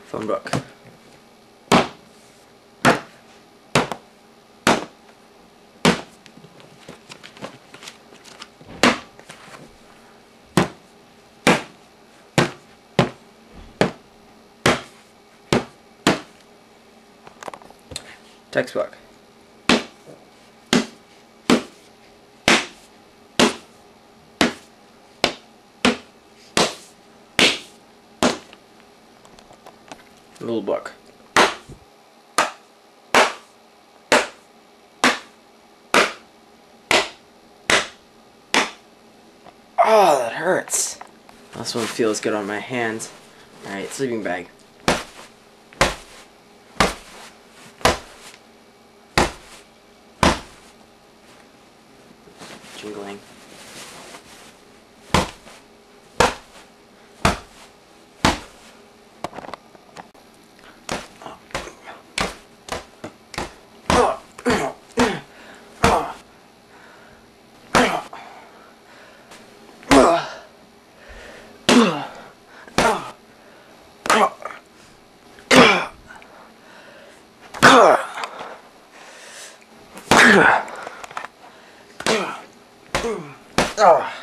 Phone book. Textbook. Little book. Oh, that hurts. This one feels good on my hands. Alright, sleeping bag. Jingling. Oh.